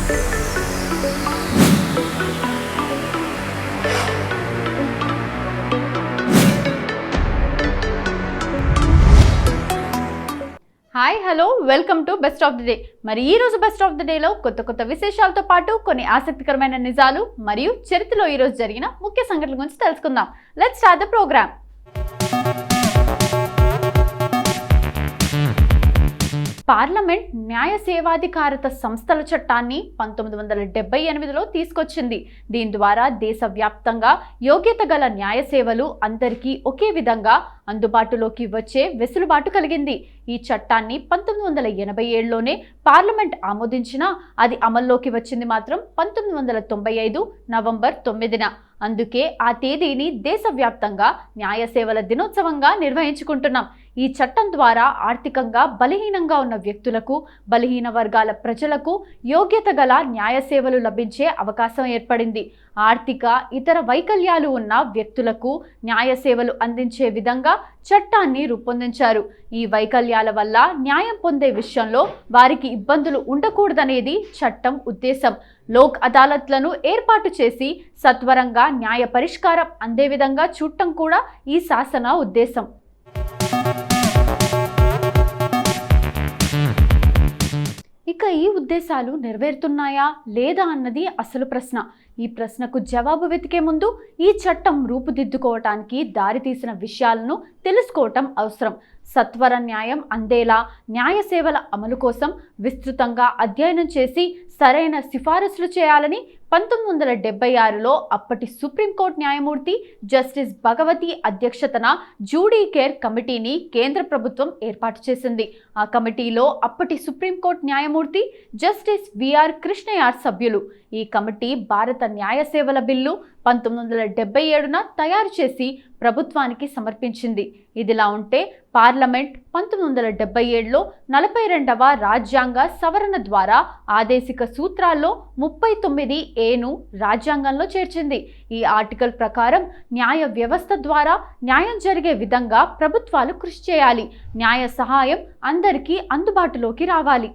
Hi hello welcome to best of the day. మరి ఈ రోజు బెస్ట్ ఆఫ్ ది డేలో కొత్త విశేషాలతో పాటు కొన్ని ఆసక్తికరమైన నిజాలు మరియు చరిత్రలో ఈ రోజు జరిగిన ముఖ్య సంఘటనల గురించి తెలుసుకుందాం. Let's start the program. Parliament న్యాయ సేవాధికారత సంస్థల చట్టాన్ని 1978లో తీసుకొచ్చింది. దీని ద్వారా దేశవ్యాప్తంగా యోగ్యత గల న్యాయ సేవలు అందరికీ ఒకే విధంగా అందుబాటులోకి వచ్చే వెసులుబాటు కలిగింది. ఈ చట్టాన్ని 1987లోనే పార్లమెంట్ ఆమోదించినా అది అమల్లోకి వచ్చింది మాత్రం 1995 నవంబర్ 9న. అందుకే ఆ తేదీని దేశవ్యాప్తంగా న్యాయ సేవల దినోత్సవంగా నిర్వహించుకుంటున్నాం. ఈ చట్టం ద్వారా ఆర్థికంగా బలహీనంగా ఉన్న వ్యక్తులకు, బలహీన వర్గాల ప్రజలకు యోగ్యత గల న్యాయ సేవలు లభించే అవకాశం ఏర్పడింది. ఆర్థిక ఇతర వైకల్యాలు ఉన్న వ్యక్తులకు న్యాయ సేవలు అందించే విధంగా చట్టాన్ని రూపొందించారు. ఈ వైకల్యాల వల్ల న్యాయం పొందే విషయంలో వారికి ఇబ్బందులు ఉండకూడదనేది చట్టం ఉద్దేశం. లోక్ అదాలత్లను ఏర్పాటు చేసి సత్వరంగా న్యాయ పరిష్కారం అందే విధంగా చూడటం కూడా ఈ శాసన ఉద్దేశం. ఇక ఈ ఉద్దేశాలు నెరవేరుతున్నాయా లేదా అన్నది అసలు ప్రశ్న. ఈ ప్రశ్నకు జవాబు వెతికే ముందు ఈ చట్టం రూపుదిద్దుకోవటానికి దారితీసిన విషయాలను తెలుసుకోవటం అవసరం. సత్వర న్యాయం అందేలా న్యాయ సేవల అమలు కోసం విస్తృతంగా అధ్యయనం చేసి సరైన సిఫారసులు చేయాలని 1976లో అప్పటి సుప్రీంకోర్టు న్యాయమూర్తి జస్టిస్ భగవతి అధ్యక్షతన జూడీ కేర్ కమిటీని కేంద్ర ప్రభుత్వం ఏర్పాటు చేసింది. ఆ కమిటీలో అప్పటి సుప్రీంకోర్టు న్యాయమూర్తి జస్టిస్ విఆర్ కృష్ణయార్ సభ్యులు. ఈ కమిటీ భారత న్యాయ సేవల బిల్లు 1977న తయారు చేసి ప్రభుత్వానికి సమర్పించింది. ఇదిలా ఉంటే పార్లమెంట్ 1977లో 42వ రాజ్యాంగ సవరణ ద్వారా ఆదేశిక సూత్రాల్లో 39A రాజ్యాంగంలో చేర్చింది. ఈ ఆర్టికల్ ప్రకారం న్యాయ వ్యవస్థ ద్వారా న్యాయం జరిగే విధంగా ప్రభుత్వాలు కృషి చేయాలి. న్యాయ సహాయం అందరికీ అందుబాటులోకి రావాలి.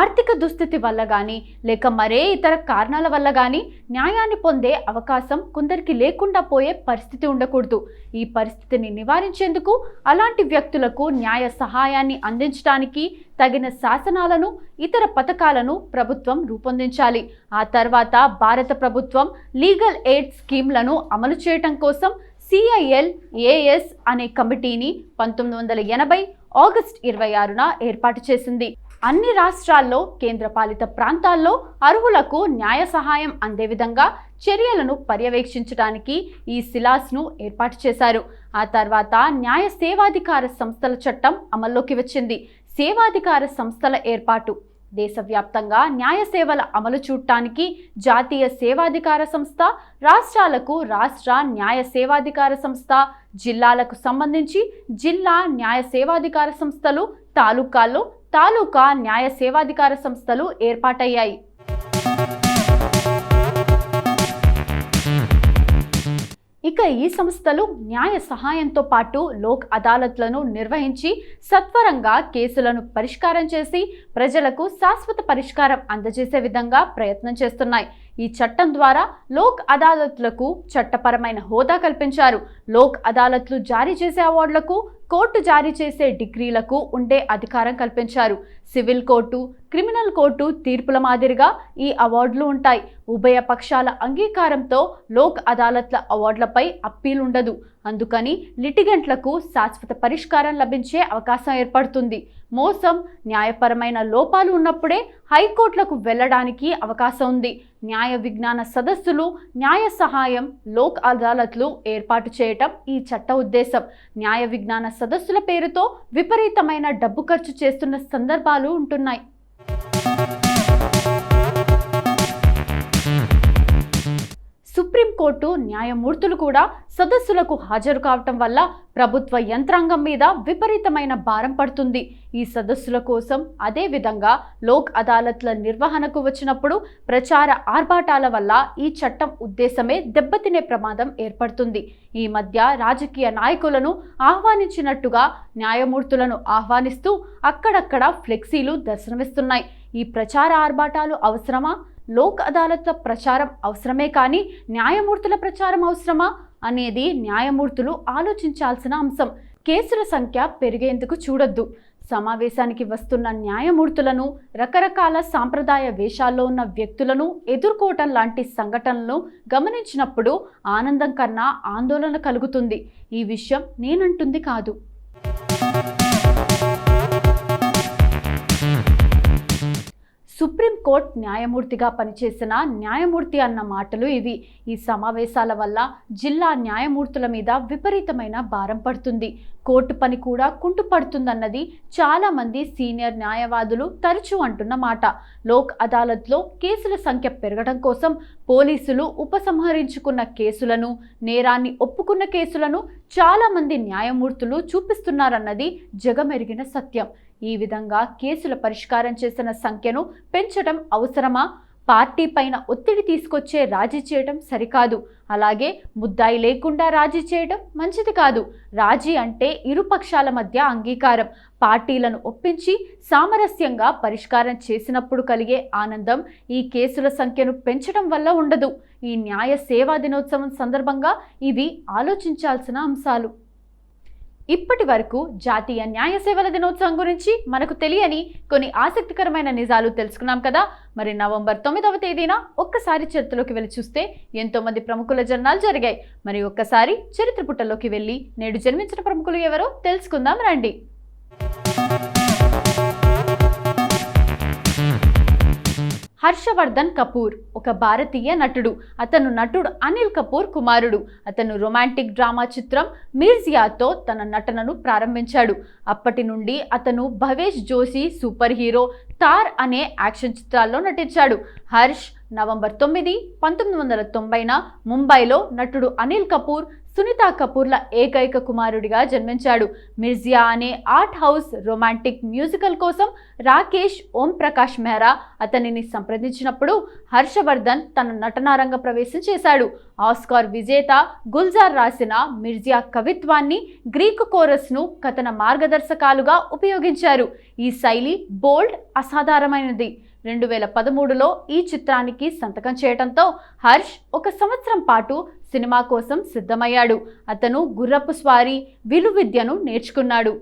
ఆర్థిక దుస్థితి వల్ల కానీ లేక మరే ఇతర కారణాల వల్ల కానీ న్యాయాన్ని పొందే అవకాశం కొందరికి లేకుండా పోయే పరిస్థితి ఉండకూడదు. ఈ పరిస్థితిని నివారించేందుకు అలాంటి వ్యక్తులకు న్యాయ సహాయాన్ని అందించడానికి తగిన శాసనాలను, ఇతర పథకాలను ప్రభుత్వం రూపొందించాలి. ఆ తర్వాత భారత ప్రభుత్వం లీగల్ ఎయిడ్ స్కీమ్లను అమలు చేయటం కోసం CIL-AS అనే కమిటీని 1980 ఆగస్టు 26న ఏర్పాటు చేసింది. అన్ని రాష్ట్రాల్లో, కేంద్రపాలిత ప్రాంతాల్లో అర్హులకు న్యాయ సహాయం అందే విధంగా చర్యలను పర్యవేక్షించడానికి ఈ సిలాస్ను ఏర్పాటు చేశారు. ఆ తర్వాత న్యాయ సేవాధికార సంస్థల చట్టం అమల్లోకి వచ్చింది. సేవాధికార సంస్థల ఏర్పాటు దేశవ్యాప్తంగా న్యాయ సేవల అమలు చూడటానికి జాతీయ సేవాధికార సంస్థ, రాష్ట్రాలకు రాష్ట్ర న్యాయ సేవాధికార సంస్థ, జిల్లాలకు సంబంధించి జిల్లా న్యాయ సేవాధికార సంస్థలు, తాలూకాల్లో తాలూకా న్యాయ సేవాధికార సంస్థలు ఏర్పాటయ్యాయి. ఇక ఈ సంస్థలు న్యాయ సహాయంతో పాటు లోక్ అదాలత్లను నిర్వహించి సత్వరంగా కేసులను పరిష్కారం చేసి ప్రజలకు శాశ్వత పరిష్కారం అందజేసే విధంగా ప్రయత్నం చేస్తున్నాయి. ఈ చట్టం ద్వారా లోక్ అదాలత్లకు చట్టపరమైన హోదా కల్పించారు. లోక్ అదాలత్లు జారీ చేసే అవార్డులకు, కోర్టు జారీ చేసే డిగ్రీలకు ఉండే అధికారం కల్పించారు. సివిల్ కోర్టు, క్రిమినల్ కోర్టు తీర్పుల మాదిరిగా ఈ అవార్డులు ఉంటాయి. ఉభయ పక్షాల అంగీకారంతో లోక్ అదాలత్ల అవార్డులపై అప్పీల్ ఉండదు. అందుకని లిటిగెంట్లకు శాశ్వత పరిష్కారం లభించే అవకాశం ఏర్పడుతుంది. మోసం, న్యాయపరమైన లోపాలు ఉన్నప్పుడే హైకోర్టులకు వెళ్ళడానికి అవకాశం ఉంది. న్యాయ విజ్ఞాన సదస్సులు, న్యాయ సహాయం, లోక్ అదాలత్లు ఏర్పాటు చేయటం ఈ చట్ట ఉద్దేశం. న్యాయ విజ్ఞాన సదస్సుల పేరుతో విపరీతమైన డబ్బు ఖర్చు చేస్తున్న సందర్భాలు ఉంటున్నాయి. సుప్రీంకోర్టు న్యాయమూర్తులు కూడా సదస్సులకు హాజరు కావటం వల్ల ప్రభుత్వ యంత్రాంగం మీద విపరీతమైన భారం పడుతుంది. ఈ సదస్సుల కోసం అదేవిధంగా లోక్ అదాలత్ల నిర్వహణకు వచ్చినప్పుడు ప్రచార ఆర్భాటాల వల్ల ఈ చట్టం ఉద్దేశమే దెబ్బతినే ప్రమాదం ఏర్పడుతుంది. ఈ మధ్య రాజకీయ నాయకులను ఆహ్వానించినట్టుగా న్యాయమూర్తులను ఆహ్వానిస్తూ అక్కడక్కడ ఫ్లెక్సీలు దర్శనమిస్తున్నాయి. ఈ ప్రచార ఆర్భాటాలు అవసరమా? లోక్ అదాలత్ల ప్రచారం అవసరమే కానీ న్యాయమూర్తుల ప్రచారం అవసరమా అనేది న్యాయమూర్తులు ఆలోచించాల్సిన అంశం. కేసుల సంఖ్య పెరిగేందుకు చూడొద్దు. సమావేశానికి వస్తున్న న్యాయమూర్తులను, రకరకాల సాంప్రదాయ వేషాల్లో ఉన్న వ్యక్తులను ఎదుర్కోవటం లాంటి సంఘటనలను గమనించినప్పుడు ఆనందం కన్నా ఆందోళన కలుగుతుంది. ఈ విషయం నేనంటుంది కాదు. సుప్రీంకోర్టు న్యాయమూర్తిగా పనిచేసిన న్యాయమూర్తి అన్న మాటలు ఇవి. ఈ సమావేశాల వల్ల జిల్లా న్యాయమూర్తుల మీద విపరీతమైన భారం పడుతుంది. కోర్టు పని కూడా కుంటుపడుతుందన్నది చాలామంది సీనియర్ న్యాయవాదులు తరచూ అంటున్న మాట. లోక్ అదాలత్లో కేసుల సంఖ్య పెరగడం కోసం పోలీసులు ఉపసంహరించుకున్న కేసులను, నేరాన్ని ఒప్పుకున్న కేసులను చాలామంది న్యాయమూర్తులు చూపిస్తున్నారన్నది జగమెరిగిన సత్యం. ఈ విధంగా కేసుల పరిష్కారం చేసిన సంఖ్యను పెంచడం అవసరమా? పార్టీ పైన ఒత్తిడి తీసుకొచ్చే రాజీ చేయడం సరికాదు. అలాగే ముద్దాయి లేకుండా రాజీ చేయడం మంచిది కాదు. రాజీ అంటే ఇరు పక్షాల మధ్య అంగీకారం. పార్టీలను ఒప్పించి సామరస్యంగా పరిష్కారం చేసినప్పుడు కలిగే ఆనందం ఈ కేసుల సంఖ్యను పెంచడం వల్ల ఉండదు. ఈ న్యాయ సేవా దినోత్సవం సందర్భంగా ఇవి ఆలోచించాల్సిన అంశాలు. ఇప్పటి వరకు జాతీయ న్యాయ సేవల దినోత్సవం గురించి మనకు తెలియని కొన్ని ఆసక్తికరమైన నిజాలు తెలుసుకున్నాం కదా. మరి నవంబర్ 9వ తేదీన ఒక్కసారి చరిత్రలోకి వెళ్ళి చూస్తే ఎంతో మంది ప్రముఖుల జన్మాలు జరిగాయి. మరి ఒక్కసారి చరిత్ర పుటల్లోకి వెళ్ళి నేడు జన్మించిన ప్రముఖులు ఎవరో తెలుసుకుందాం రండి. హర్షవర్ధన్ కపూర్ ఒక భారతీయ నటుడు. అతను నటుడు అనిల్ కపూర్ కుమారుడు. అతను రొమాంటిక్ డ్రామా చిత్రం మిర్జియాతో తన నటనను ప్రారంభించాడు. అప్పటి నుండి అతను భవేష్ జోషి సూపర్ హీరో తార్ అనే యాక్షన్ చిత్రాల్లో నటించాడు. హర్ష్ నవంబర్ 9, 1990న ముంబైలో నటుడు అనిల్ కపూర్, సునీతా కపూర్ల ఏకైక కుమారుడిగా జన్మించాడు. మిర్జియా అనే ఆర్ట్ హౌస్ రొమాంటిక్ మ్యూజికల్ కోసం రాకేష్ ఓం ప్రకాష్ మెహ్రా అతనిని సంప్రదించినప్పుడు హర్షవర్ధన్ తన నటనారంగ ప్రవేశం చేశాడు. ఆస్కార్ విజేత గుల్జార్ రాసిన మిర్జియా కవిత్వాన్ని, గ్రీకు కోరస్ను కథన మార్గదర్శకాలుగా ఉపయోగించారు. ఈ శైలి బోల్డ్, అసాధారణమైనది. 2013లో ఈ చిత్రానికి సంతకం చేయడంతో హర్ష్ 1 సంవత్సరం పాటు సినిమా కోసం సిద్ధమయ్యాడు. అతను గుర్రపు స్వారీ, విలువిద్యను నేర్చుకున్నాడు.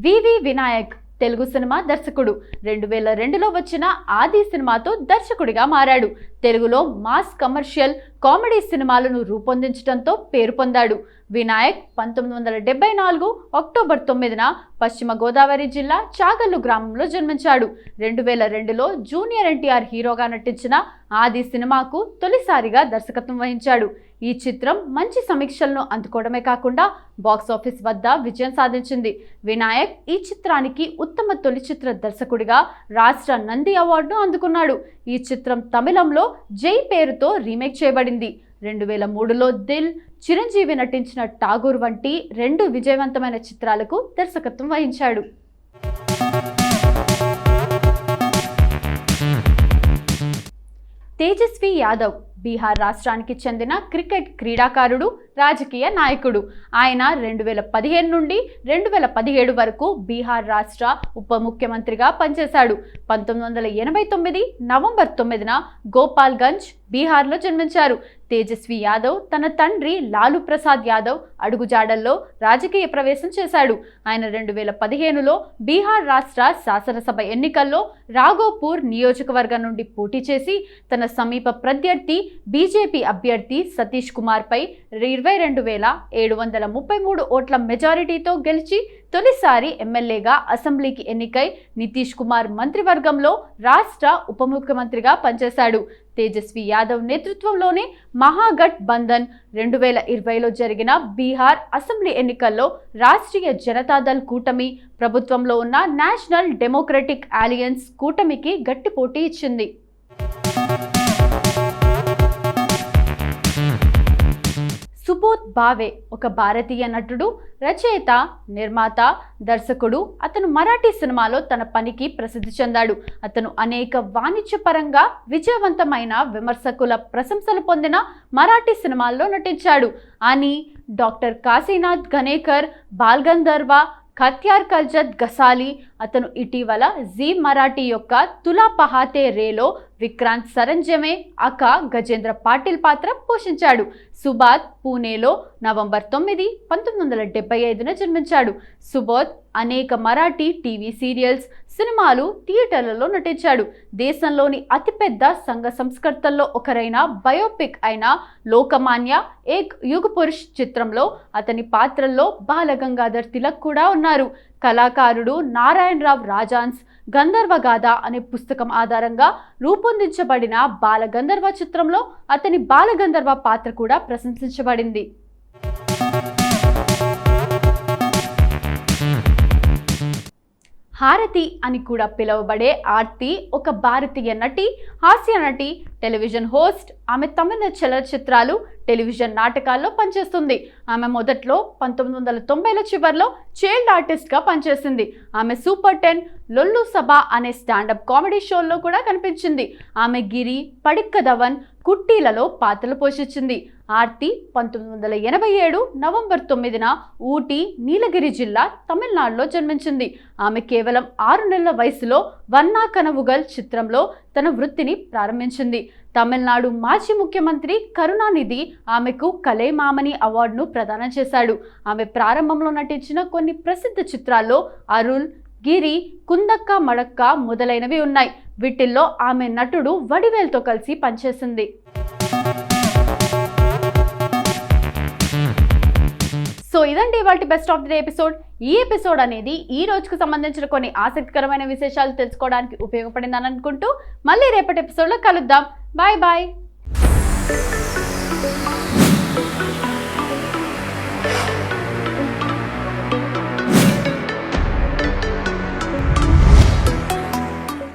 వివి వినాయక్ తెలుగు సినిమా దర్శకుడు. 2002లో వచ్చిన ఆది సినిమాతో దర్శకుడిగా మారాడు. తెలుగులో మాస్ కమర్షియల్ కామెడీ సినిమాలను రూపొందించడంతో పేరు పొందాడు. వినాయక్ 1974 అక్టోబర్ 9న పశ్చిమ గోదావరి జిల్లా చాగల్లు గ్రామంలో జన్మించాడు. 2002లో జూనియర్ ఎన్టీఆర్ హీరోగా నటించిన ఆది సినిమాకు తొలిసారిగా దర్శకత్వం వహించాడు. ఈ చిత్రం మంచి సమీక్షలను అందుకోవడమే కాకుండా బాక్సాఫీస్ వద్ద విజయం సాధించింది. వినాయక్ ఈ చిత్రానికి ఉత్తమ తొలి చిత్ర దర్శకుడిగా రాష్ట్ర నంది అవార్డును అందుకున్నాడు. ఈ చిత్రం తమిళంలో జై పేరుతో రీమేక్ చేయబడింది. 2003లో దిల్, చిరంజీవి నటించిన ఠాగూర్ వంటి 2 విజయవంతమైన చిత్రాలకు దర్శకత్వం వహించాడు. తేజస్వి యాదవ్ బీహార్ రాష్ట్రానికి చెందిన క్రికెట్ క్రీడాకారుడు, రాజకీయ నాయకుడు. ఆయన 2015 నుండి 2017 వరకు బీహార్ రాష్ట్ర ఉప ముఖ్యమంత్రిగా పనిచేశాడు. 1989 నవంబర్ 9న గోపాల్గంజ్, బీహార్లో జన్మించారు. తేజస్వి యాదవ్ తన తండ్రి లాలూ ప్రసాద్ యాదవ్ అడుగుజాడల్లో రాజకీయ ప్రవేశం చేశాడు. ఆయన 2015లో బీహార్ రాష్ట్ర శాసనసభ ఎన్నికల్లో రాఘోపూర్ నియోజకవర్గం నుండి పోటీ చేసి తన సమీప ప్రత్యర్థి బీజేపీ అభ్యర్థి సతీష్ కుమార్పై 22,733 ఓట్ల మెజారిటీతో గెలిచి తొలిసారి ఎమ్మెల్యేగా అసెంబ్లీకి ఎన్నికై నితీష్ కుమార్ మంత్రివర్గంలో రాష్ట్ర ఉప ముఖ్యమంత్రిగా పనిచేశాడు. తేజస్వి యాదవ్ నేతృత్వంలోని మహాగఠ్ బంధన్ 2020లో జరిగిన బీహార్ అసెంబ్లీ ఎన్నికల్లో రాష్ట్రీయ జనతాదళ్ కూటమి ప్రభుత్వంలో ఉన్న నేషనల్ డెమోక్రటిక్ అలయన్స్ కూటమికి గట్టి పోటీ ఇచ్చింది. సుబోధ్ భావే ఒక భారతీయ నటుడు, రచయిత, నిర్మాత, దర్శకుడు. అతను మరాఠీ సినిమాలో తన పనికి ప్రసిద్ధి చెందాడు. అతను అనేక వాణిజ్యపరంగా విజయవంతమైన విమర్శకుల ప్రశంసలు పొందిన మరాఠీ సినిమాల్లో నటించాడు. అని డాక్టర్ కాశీనాథ్ ఘనేకర్, బాల్గంధర్వ, ఖత్యార్ కల్జత్ గసాలి. అతను ఇటీవల జీ మరాఠీ యొక్క తులా పహాతే రేలో విక్రాంత్ సరంజమే అక గజేంద్ర పాటిల్ పాత్ర పోషించాడు. సుబోధ్ పూణేలో నవంబర్ 9, 1975న జన్మించాడు. సుబోధ్ అనేక మరాఠీ టీవీ సీరియల్స్, సినిమాలు, థియేటర్లలో నటించాడు. దేశంలోని అతిపెద్ద సంఘ సంస్కర్తల్లో ఒకరైన బయోపిక్ అయిన లోకమాన్య ఏక్ యుగ్ పురుష్ చిత్రంలో అతని పాత్రల్లో బాలగంగాధర్ తిలక్ కూడా ఉన్నారు. కళాకారుడు నారాయణరావు రాజాన్స్ గంధర్వగాథ అనే పుస్తకం ఆధారంగా రూపొందించబడిన బాలగంధర్వ చిత్రంలో అతని బాలగంధర్వ పాత్ర కూడా ప్రశంసించబడింది. హారతి అని కూడా పిలువబడే ఆర్తి ఒక భారతీయ నటి, హాస్య నటి, టెలివిజన్ హోస్ట్. ఆమె తమిళ చలనచిత్రాలు, టెలివిజన్ నాటకాల్లో పనిచేస్తుంది. ఆమె మొదట్లో 1990ల చివరిలో చైల్డ్ ఆర్టిస్ట్గా పనిచేసింది. ఆమె సూపర్ 10, లొల్లు సభ అనే స్టాండప్ కామెడీ షోల్లో కూడా కనిపించింది. ఆమె గిరి, పడిక్క ధవన్, కుట్టీలలో పాత్రలు పోషించింది. ఆర్తి 1987 నవంబర్ 9న ఊటీ, నీలగిరి జిల్లా, తమిళనాడులో జన్మించింది. ఆమె కేవలం 6 నెలల వయసులో వన్నా కనవుగల్ చిత్రంలో తన వృత్తిని ప్రారంభించింది. తమిళనాడు మాజీ ముఖ్యమంత్రి కరుణానిధి ఆమెకు కలైమామణి అవార్డును ప్రదానం చేశాడు. ఆమె ప్రారంభంలో నటించిన కొన్ని ప్రసిద్ధ చిత్రాల్లో అరుల్, గిరి, కుందక్క మడక్క మొదలైనవి ఉన్నాయి. వీటిల్లో ఆమె నటుడు వడివేల్తో కలిసి పనిచేసింది. సో ఇదండి ఇవాల్టి best of the day episode. ఈ ఎపిసోడ్ అనేది ఈ రోజుకు సంబంధించిన కొన్ని ఆసక్తికరమైన విశేషాలు తెలుసుకోవడానికి ఉపయోగపడిందని అనుకుంటూ మళ్ళీ రేపటి ఎపిసోడ్లో కలుద్దాం. Bye bye.